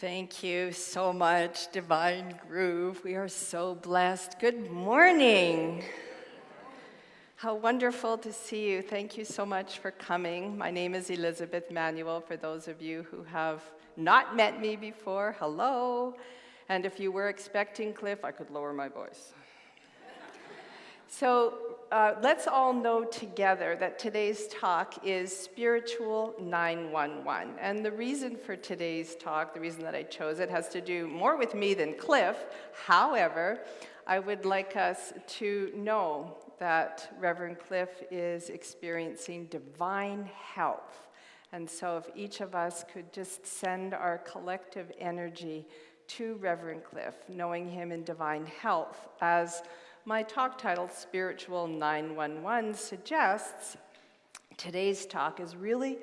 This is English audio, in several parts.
Thank you so much, Divine Groove. We are so blessed. Good morning. How wonderful to see you. Thank you so much for coming. My name is Elizabeth Manuel. For those of you who have not met me before, hello. And if you were expecting Cliff, I could lower my voice. So let's all know together that today's talk is Spiritual 911. And the reason for today's talk, the reason that I chose it, has to do more with me than Cliff. However, I would like us to know that Reverend Cliff is experiencing divine health. And so if each of us could just send our collective energy to Reverend Cliff, knowing him in divine health, as my talk title, Spiritual 911, suggests, today's talk is really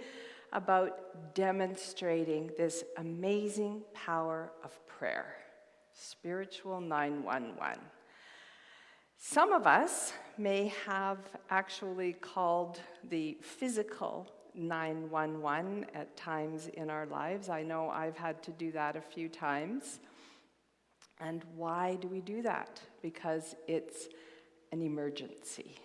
about demonstrating this amazing power of prayer. Spiritual 911. Some of us may have actually called the physical 911 at times in our lives. I know I've had to do that a few times. And why do we do that? Because it's an emergency.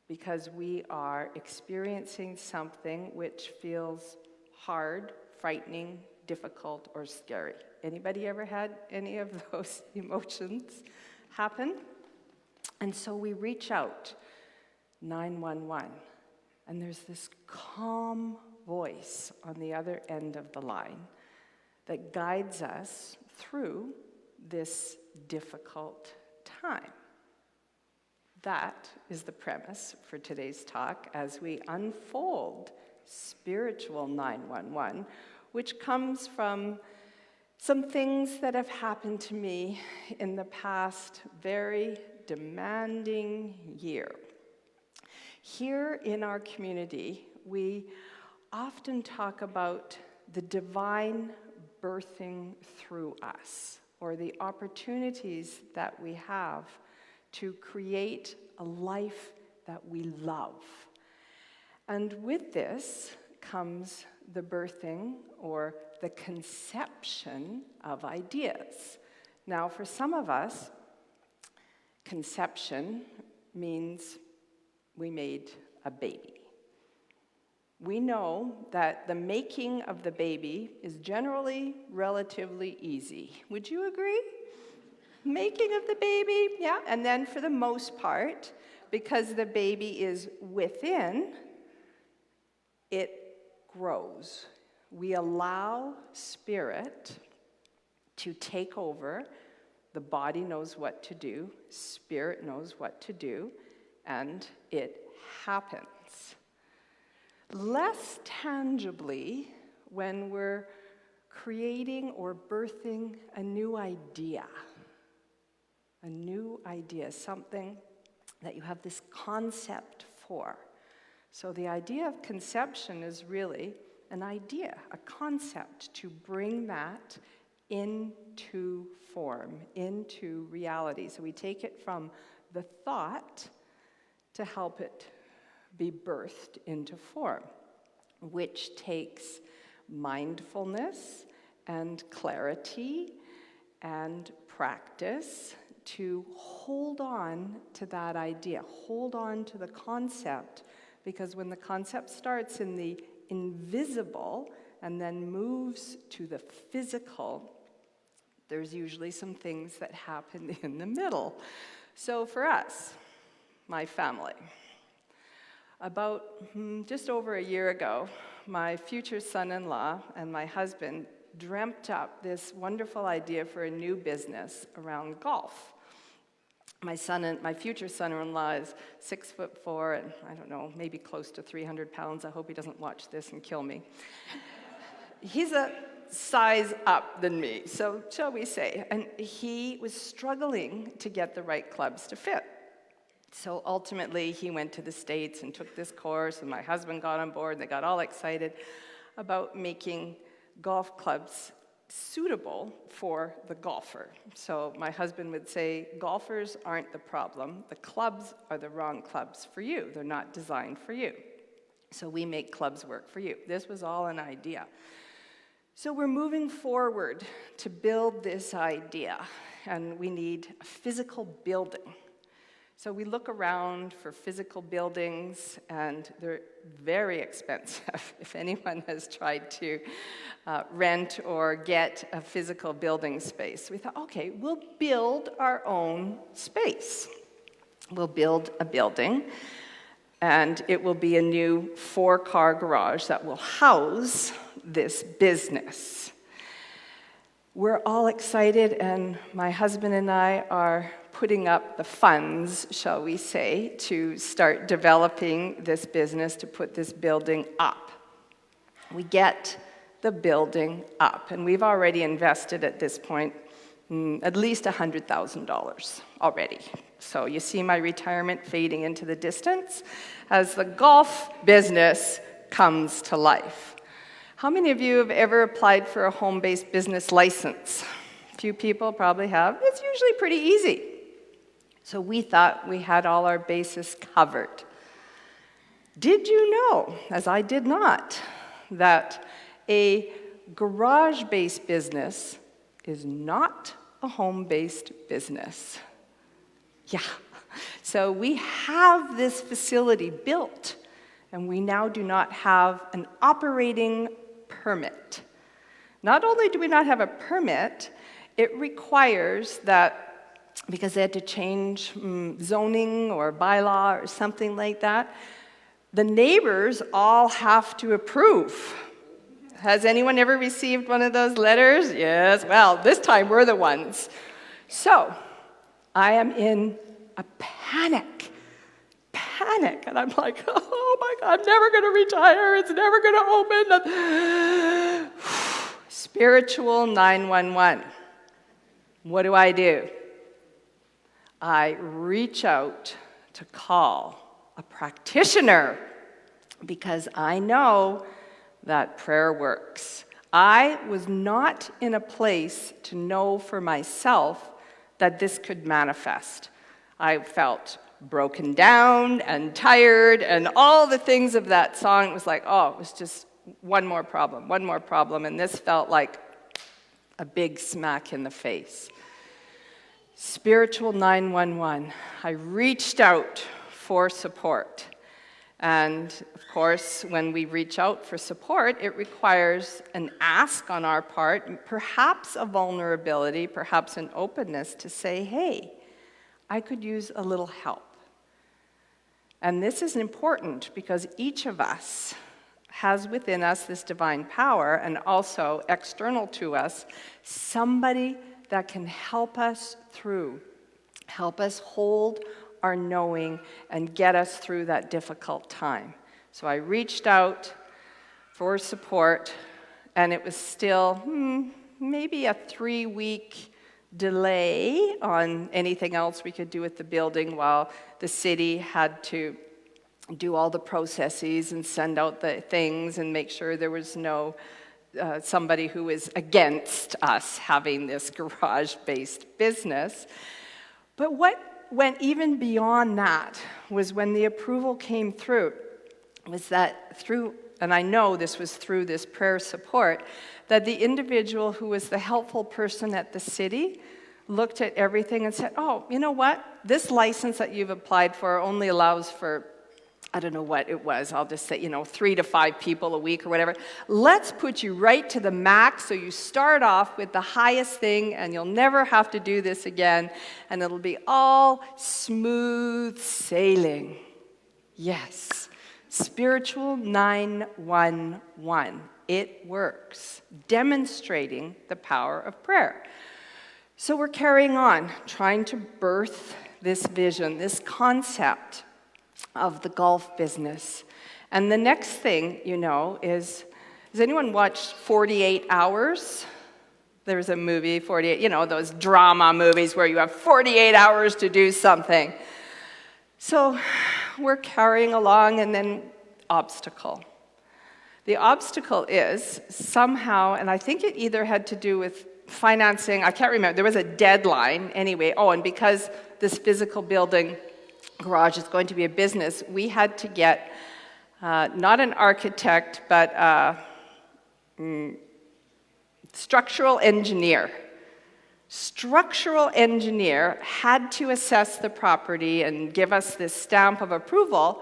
Because we are experiencing something which feels hard, frightening, difficult, or scary. Anybody ever had any of those emotions happen? And so we reach out, 911, and there's this calm voice on the other end of the line that guides us through this difficult time. That is the premise for today's talk as we unfold Spiritual 911, which comes from some things that have happened to me in the past very demanding year. Here in our community, we often talk about the divine birthing through us, or the opportunities that we have to create a life that we love. And with this comes the birthing or the conception of ideas. Now, for some of us, conception means we made a baby. We know that the making of the baby is generally relatively easy. Would you agree? Making of the baby, yeah. And then for the most part, because the baby is within, it grows. We allow spirit to take over. The body knows what to do, spirit knows what to do, and it happens. Less tangibly when we're creating or birthing a new idea, something that you have this concept for. So the idea of conception is really an idea, a concept to bring that into form, into reality. So we take it from the thought to help it be birthed into form, which takes mindfulness and clarity and practice to hold on to that idea, hold on to the concept, because when the concept starts in the invisible and then moves to the physical, there's usually some things that happen in the middle. So for us, my family, about just over a year ago, my future son-in-law and my husband dreamt up this wonderful idea for a new business around golf. My future son-in-law is 6'4" and I don't know, maybe close to 300 pounds. I hope he doesn't watch this and kill me. He's a size up than me, so shall we say. And he was struggling to get the right clubs to fit. So ultimately, he went to the States and took this course, and my husband got on board, and they got all excited about making golf clubs suitable for the golfer. So my husband would say, golfers aren't the problem. The clubs are the wrong clubs for you. They're not designed for you. So we make clubs work for you. This was all an idea. So we're moving forward to build this idea, and we need a physical building. So we look around for physical buildings, and they're very expensive. If anyone has tried to rent or get a physical building space, we thought, okay, we'll build our own space. We'll build a building, and it will be a new 4-car garage that will house this business. We're all excited, and my husband and I are putting up the funds, shall we say, to start developing this business, to put this building up. We get the building up, and we've already invested at this point at least $100,000 already. So you see my retirement fading into the distance as the golf business comes to life. How many of you have ever applied for a home-based business license? A few people probably have. It's usually pretty easy. So we thought we had all our bases covered. Did you know, as I did not, that a garage-based business is not a home-based business? Yeah. So we have this facility built, and we now do not have an operating permit. Not only do we not have a permit, it requires that, because they had to change zoning or bylaw or something like that, the neighbors all have to approve. Has anyone ever received one of those letters? Yes, well, this time we're the ones. So, I am in a panic, and I'm like, oh my God, I'm never going to retire, it's never going to open. Spiritual 911. What do? I reach out to call a practitioner because I know that prayer works. I was not in a place to know for myself that this could manifest. I felt broken down and tired and all the things of that song. It was like, oh, it was just one more problem, and this felt like a big smack in the face. Spiritual 911. I reached out for support. And of course, when we reach out for support, it requires an ask on our part, perhaps a vulnerability, perhaps an openness to say, hey, I could use a little help. And this is important because each of us has within us this divine power, and also external to us, somebody that can help us through, help us hold our knowing and get us through that difficult time. So I reached out for support, and it was still maybe a 3-week delay on anything else we could do with the building while the city had to do all the processes and send out the things and make sure there was no somebody who was against us having this garage-based business. But what went even beyond that was when the approval came through, was that through, and I know this was through this prayer support, that the individual who was the helpful person at the city looked at everything and said, oh, you know what? This license that you've applied for only allows for, I don't know what it was, I'll just say, 3 to 5 people a week or whatever. Let's put you right to the max so you start off with the highest thing and you'll never have to do this again and it'll be all smooth sailing. Yes, spiritual 911. It works, demonstrating the power of prayer. So we're carrying on, trying to birth this vision, this concept of the golf business. And the next thing, is, has anyone watched 48 Hours? There's a movie, 48, those drama movies where you have 48 hours to do something. So we're carrying along, and then obstacle. The obstacle is somehow, and I think it either had to do with financing, I can't remember, there was a deadline anyway. Oh, and because this physical building garage is going to be a business, we had to get not an architect, but Structural engineer. Structural engineer had to assess the property and give us this stamp of approval.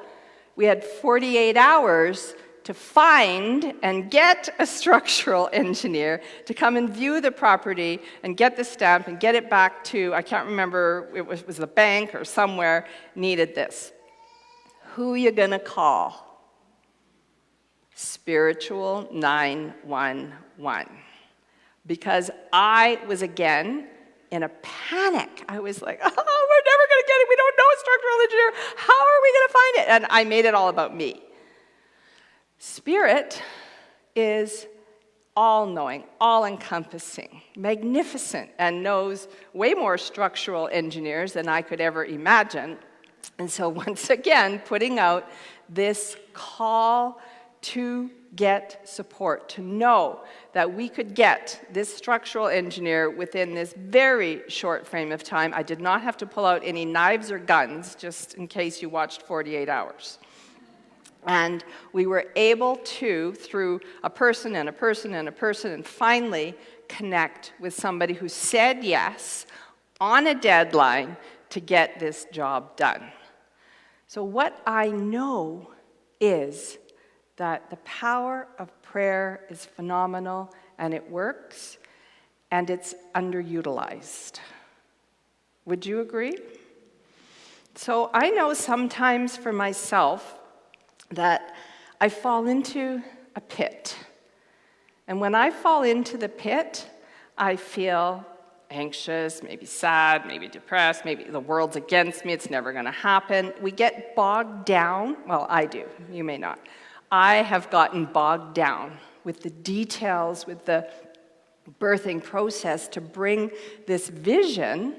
We had 48 hours to find and get a structural engineer to come and view the property and get the stamp and get it back to, I can't remember, it was the bank or somewhere needed this. Who are you going to call? Spiritual 911. Because I was, again, in a panic. I was like, oh, we're never going to get it. We don't know a structural engineer. How are we going to find it? And I made it all about me. Spirit is all-knowing, all-encompassing, magnificent, and knows way more structural engineers than I could ever imagine. And so once again, putting out this call to get support, to know that we could get this structural engineer within this very short frame of time. I did not have to pull out any knives or guns, just in case you watched 48 hours. And we were able to, through a person and a person and a person, and finally connect with somebody who said yes on a deadline to get this job done. So what I know is that the power of prayer is phenomenal, and it works, and it's underutilized. Would you agree? So I know sometimes for myself that I fall into a pit. And when I fall into the pit, I feel anxious, maybe sad, maybe depressed, maybe the world's against me, it's never going to happen. We get bogged down. Well, I do. You may not. I have gotten bogged down with the details, with the birthing process to bring this vision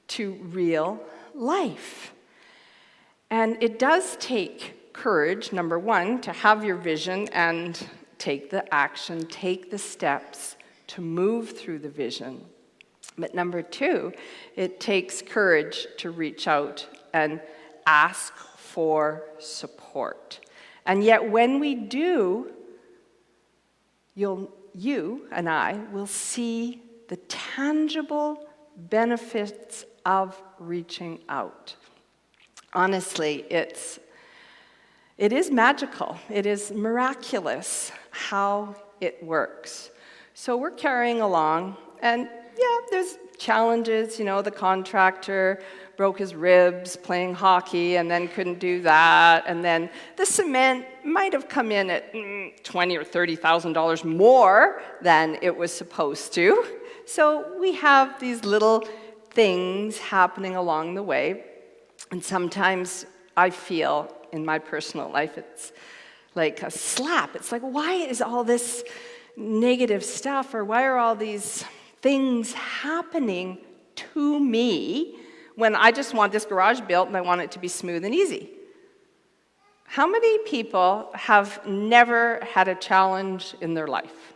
to real life. And it does take courage, number one, to have your vision and take the action, take the steps to move through the vision. But number two, it takes courage to reach out and ask for support. And yet when we do, you and I will see the tangible benefits of reaching out. Honestly, it is magical. It is miraculous how it works. So we're carrying along, and yeah, there's challenges. You know, the contractor broke his ribs playing hockey and then couldn't do that. And then the cement might have come in at $20,000 or $30,000 more than it was supposed to. So we have these little things happening along the way. And sometimes I feel in my personal life it's like a slap. It's like, why is all this negative stuff, or why are all these things happening to me when I just want this garage built and I want it to be smooth and easy? How many people have never had a challenge in their life?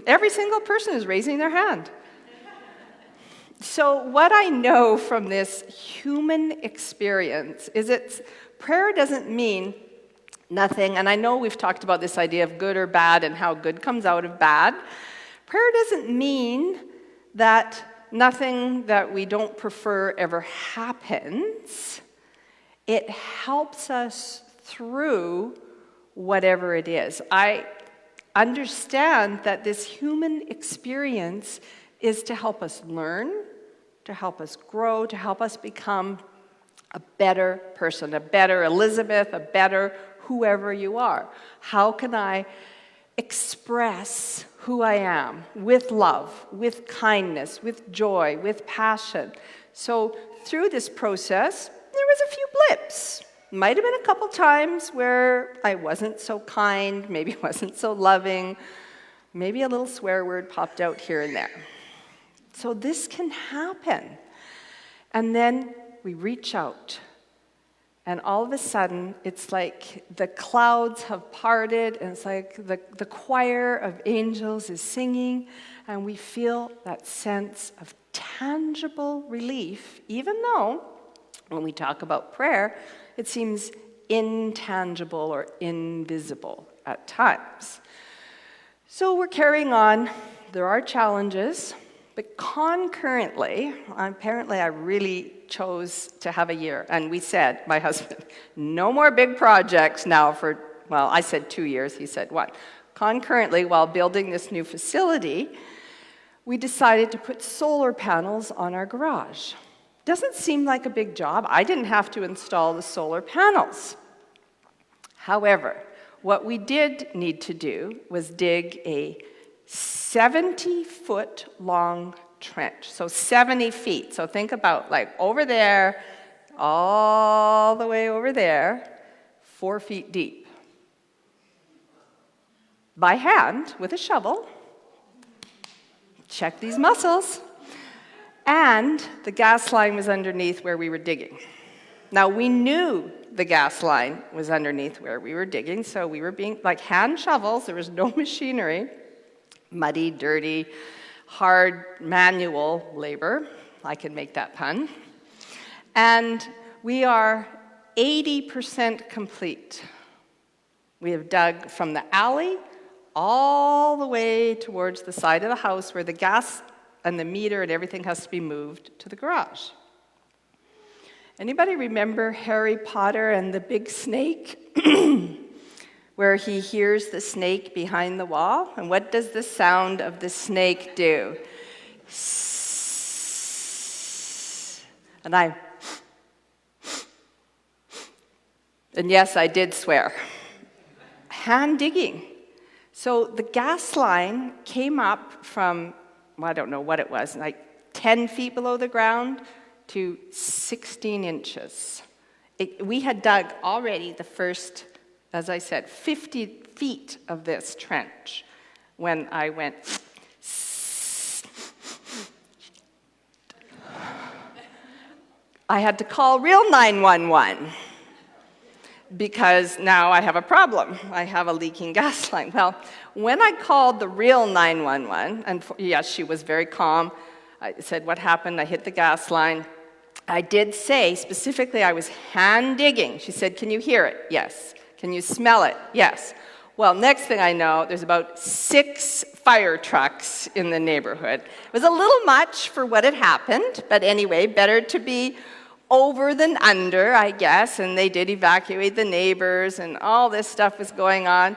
Every single person is raising their hand. So what I know from this human experience is prayer doesn't mean nothing, and I know we've talked about this idea of good or bad and how good comes out of bad. Prayer doesn't mean that nothing that we don't prefer ever happens. It helps us through whatever it is. I understand that this human experience is to help us learn, to help us grow, to help us become a better person, a better Elizabeth, a better whoever you are. How can I express who I am with love, with kindness, with joy, with passion? So through this process, there was a few blips. Might have been a couple times where I wasn't so kind, maybe wasn't so loving, maybe a little swear word popped out here and there. So this can happen. And then we reach out. And all of a sudden, it's like the clouds have parted, and it's like the choir of angels is singing, and we feel that sense of tangible relief, even though, when we talk about prayer, it seems intangible or invisible at times. So we're carrying on. There are challenges, but concurrently, apparently I really chose to have a year. And we said, my husband, no more big projects now for, well, I said 2 years, he said what? Concurrently, while building this new facility, we decided to put solar panels on our garage. Doesn't seem like a big job. I didn't have to install the solar panels. However, what we did need to do was dig a 70-foot long trench, so 70 feet. So think about like over there, all the way over there, 4 feet deep. By hand, with a shovel, check these muscles, and the gas line was underneath where we were digging. Now, we knew the gas line was underneath where we were digging, so we were being, like hand shovels, there was no machinery, muddy, dirty, hard manual labor. I can make that pun. And we are 80% complete. We have dug from the alley all the way towards the side of the house where the gas and the meter and everything has to be moved to the garage. Anybody remember Harry Potter and the big snake? Where he hears the snake behind the wall? And what does the sound of the snake do? And yes, I did swear. Hand digging. So the gas line came up from, well, I don't know what it was, like 10 feet below the ground to 16 inches. We had dug already the first, as I said, 50 feet of this trench when I went. I had to call real 911 because now I have a problem. I have a leaking gas line. Well, when I called the real 911, and yes, she was very calm. I said, what happened? I hit the gas line. I did say, specifically, I was hand digging. She said, can you hear it? Yes. Can you smell it? Yes. Well, next thing I know, there's about 6 fire trucks in the neighborhood. It was a little much for what had happened, but anyway, better to be over than under, I guess, and they did evacuate the neighbors, and all this stuff was going on.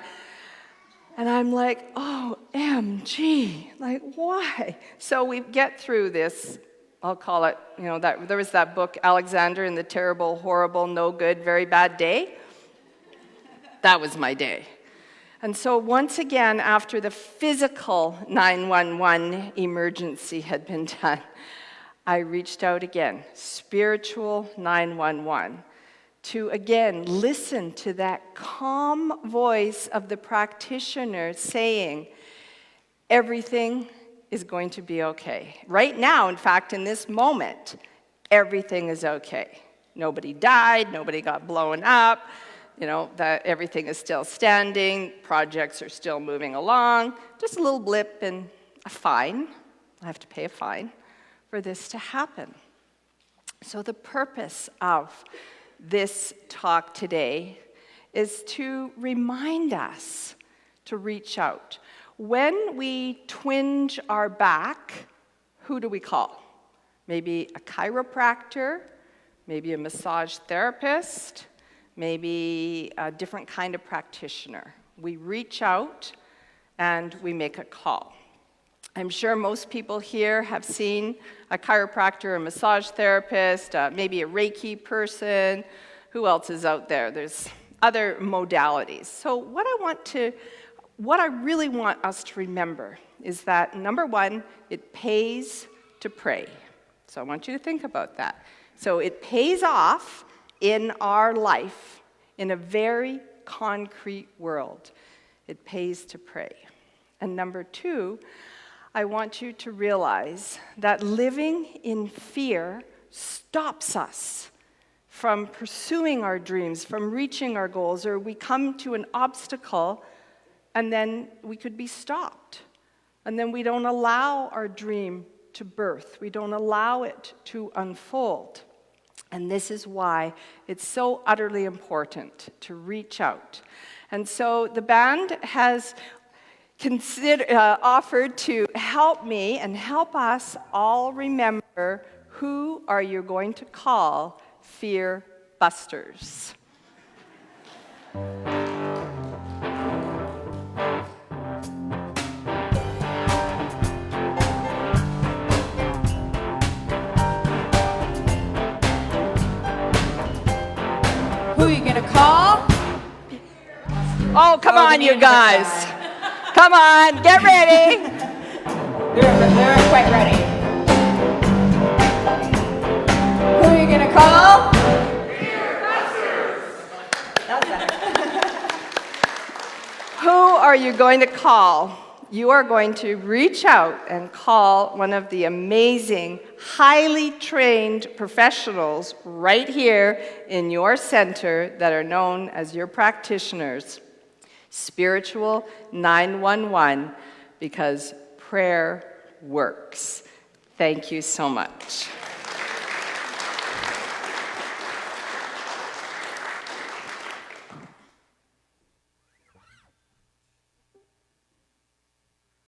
And I'm like, OMG, like, why? So we get through this, I'll call it, that there was that book, Alexander and the Terrible, Horrible, No Good, Very Bad Day. That was my day. And so once again, after the physical 911 emergency had been done, I reached out again, spiritual 911, to again listen to that calm voice of the practitioner saying, everything is going to be okay. Right now, in fact, in this moment, everything is okay. Nobody died, nobody got blown up, that everything is still standing, projects are still moving along, just a little blip and a fine. I have to pay a fine for this to happen. So the purpose of this talk today is to remind us to reach out. When we twinge our back, who do we call? Maybe a chiropractor, maybe a massage therapist, maybe a different kind of practitioner. We reach out and we make a call. I'm sure most people here have seen a chiropractor, a massage therapist, maybe a Reiki person. Who else is out there? There's other modalities. So what I really want us to remember is that, number one, it pays to pray. So I want you to think about that. So it pays off in our life in a very concrete world. It pays to pray. And number two, I want you to realize that living in fear stops us from pursuing our dreams, from reaching our goals, or we come to an obstacle and then we could be stopped. And then we don't allow our dream to birth. We don't allow it to unfold. And this is why it's so utterly important to reach out. And so the band has, offered to help me and help us all remember who are you going to call fear busters. Who are you going to call? Oh, come on, you guys. Come on, get ready. They're quite ready. Who are you going to call? Who are you going to call? You are going to reach out and call one of the amazing, highly trained professionals right here in your center that are known as your practitioners. Spiritual 911, because prayer works. Thank you so much.